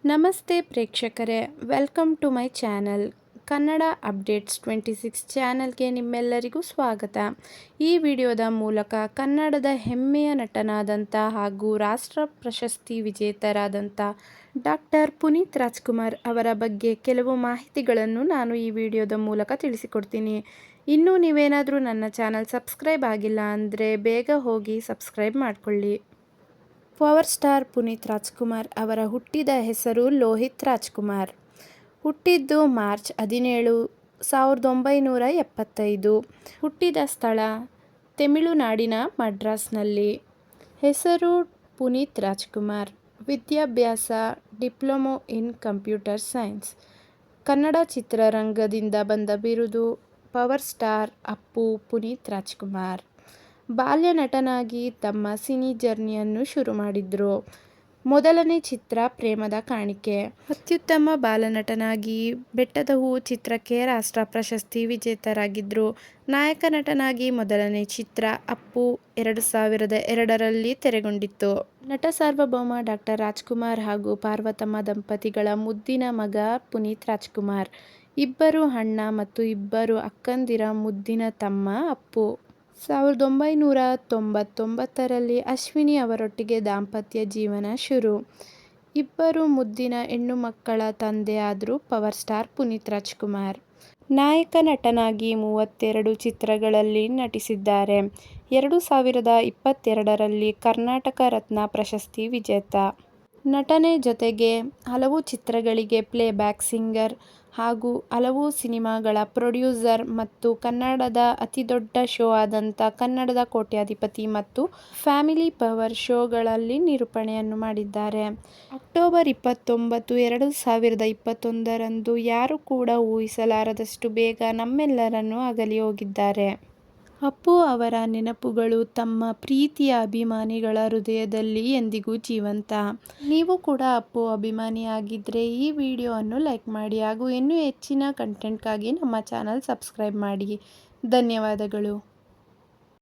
ನಮಸ್ತೆ ಪ್ರೇಕ್ಷಕರೇ, welcome to my channel. Kannada updates 26 ಚಾನಲ್ಗೆ ನಿಮ್ಮೆಲ್ಲರಿಗೂ ಸ್ವಾಗತ. ಈ ವಿಡಿಯೋದ ಮೂಲಕ ಕನ್ನಡದ ಹೆಮ್ಮೆಯ ನಟನಾದಂಥ ಹಾಗೂ ರಾಷ್ಟ್ರ ಪ್ರಶಸ್ತಿ ವಿಜೇತರಾದಂಥ ಡಾಕ್ಟರ್ ಪುನೀತ್ ರಾಜ್ಕುಮಾರ್ ಅವರ ಬಗ್ಗೆ ಕೆಲವು ಮಾಹಿತಿಗಳನ್ನು ನಾನು ಈ ವಿಡಿಯೋದ ಮೂಲಕ ತಿಳಿಸಿಕೊಡ್ತೀನಿ. ಇನ್ನೂ ನೀವೇನಾದರೂ ನನ್ನ ಚಾನಲ್ ಸಬ್ಸ್ಕ್ರೈಬ್ ಆಗಿಲ್ಲ ಅಂದರೆ ಬೇಗ ಹೋಗಿ ಸಬ್ಸ್ಕ್ರೈಬ್ ಮಾಡಿಕೊಳ್ಳಿ. ಪವರ್ ಸ್ಟಾರ್ ಪುನೀತ್ ರಾಜ್ಕುಮಾರ್ ಅವರ ಹುಟ್ಟಿದ ಹೆಸರು ಲೋಹಿತ್ ರಾಜ್ಕುಮಾರ್. ಹುಟ್ಟಿದ್ದು ಮಾರ್ಚ್ 17, 1975. ಹುಟ್ಟಿದ ಸ್ಥಳ ತಮಿಳುನಾಡಿನ ಮಡ್ರಾಸ್ನಲ್ಲಿ. ಹೆಸರು ಪುನೀತ್ ರಾಜ್ಕುಮಾರ್. ವಿದ್ಯಾಭ್ಯಾಸ diploma in computer science. Kannada ಚಿತ್ರರಂಗದಿಂದ ಬಂದ ಬಿರುದು ಪವರ್ ಸ್ಟಾರ್ ಅಪ್ಪು ಪುನೀತ್ ರಾಜ್ಕುಮಾರ್. ಬಾಲ್ಯ ನಟನಾಗಿ ತಮ್ಮ ಸಿನಿ ಜರ್ನಿಯನ್ನು ಶುರು ಮಾಡಿದ್ರು. ಮೊದಲನೇ ಚಿತ್ರ ಪ್ರೇಮದ ಕಾಣಿಕೆ. ಅತ್ಯುತ್ತಮ ಬಾಲನಟನಾಗಿ ಬೆಟ್ಟದ ಹೂ ಚಿತ್ರಕ್ಕೆ ರಾಷ್ಟ್ರ ಪ್ರಶಸ್ತಿ ವಿಜೇತರಾಗಿದ್ರು. ನಾಯಕ ನಟನಾಗಿ ಮೊದಲನೇ ಚಿತ್ರ ಅಪ್ಪು 2002ರಲ್ಲಿ ತೆರೆಗೊಂಡಿತ್ತು. ನಟ ಸಾರ್ವಭೌಮ ಡಾಕ್ಟರ್ ರಾಜ್ಕುಮಾರ್ ಹಾಗೂ ಪಾರ್ವತಮ್ಮ ದಂಪತಿಗಳ ಮುದ್ದಿನ ಮಗ ಪುನೀತ್ ರಾಜ್ಕುಮಾರ್. ಇಬ್ಬರು ಅಣ್ಣ ಮತ್ತು ಇಬ್ಬರು ಅಕ್ಕಂದಿರ ಮುದ್ದಿನ ತಮ್ಮ ಅಪ್ಪು. 1999ರಲ್ಲಿ ಅಶ್ವಿನಿ ಅವರೊಟ್ಟಿಗೆ ದಾಂಪತ್ಯ ಜೀವನ ಶುರು. ಇಬ್ಬರು ಮುದ್ದಿನ ಹೆಣ್ಣು ಮಕ್ಕಳ ತಂದೆ ಆದ್ರು ಪವರ್ ಸ್ಟಾರ್ ಪುನೀತ್ ರಾಜ್ಕುಮಾರ್. ನಾಯಕ ನಟನಾಗಿ 32 ಚಿತ್ರಗಳಲ್ಲಿ ನಟಿಸಿದ್ದಾರೆ. 2022ರಲ್ಲಿ ಕರ್ನಾಟಕ ರತ್ನ ಪ್ರಶಸ್ತಿ ವಿಜೇತ. ನಟನೆ ಜೊತೆಗೆ ಹಲವು ಚಿತ್ರಗಳಿಗೆ ಪ್ಲೇಬ್ಯಾಕ್ ಸಿಂಗರ್ ಹಾಗೂ ಹಲವು ಸಿನಿಮಾಗಳ ಪ್ರೊಡ್ಯೂಸರ್ ಮತ್ತು ಕನ್ನಡದ ಅತಿದೊಡ್ಡ ಶೋ ಆದಂಥ ಕನ್ನಡದ ಕೋಟ್ಯಾಧಿಪತಿ ಮತ್ತು ಫ್ಯಾಮಿಲಿ ಪವರ್ ಶೋಗಳಲ್ಲಿ ನಿರೂಪಣೆಯನ್ನು ಮಾಡಿದ್ದಾರೆ. ಅಕ್ಟೋಬರ್ 29, 2021ರಂದು ಯಾರು ಕೂಡ ಊಹಿಸಲಾರದಷ್ಟು ಬೇಗ ನಮ್ಮೆಲ್ಲರನ್ನು ಅಗಲಿ ಹೋಗಿದ್ದಾರೆ. ಅಪ್ಪು ಅವರ ನೆನಪುಗಳು ತಮ್ಮ ಪ್ರೀತಿಯ ಅಭಿಮಾನಿಗಳ ಹೃದಯದಲ್ಲಿ ಎಂದಿಗೂ ಜೀವಂತ. ನೀವು ಕೂಡ ಅಪ್ಪು ಅಭಿಮಾನಿಯಾಗಿದ್ದರೆ ಈ ವಿಡಿಯೋವನ್ನು ಲೈಕ್ ಮಾಡಿ ಹಾಗೂ ಇನ್ನೂ ಹೆಚ್ಚಿನ ಕಂಟೆಂಟ್ಗಾಗಿ ನಮ್ಮ ಚಾನಲ್ ಸಬ್ಸ್ಕ್ರೈಬ್ ಮಾಡಿ. ಧನ್ಯವಾದಗಳು.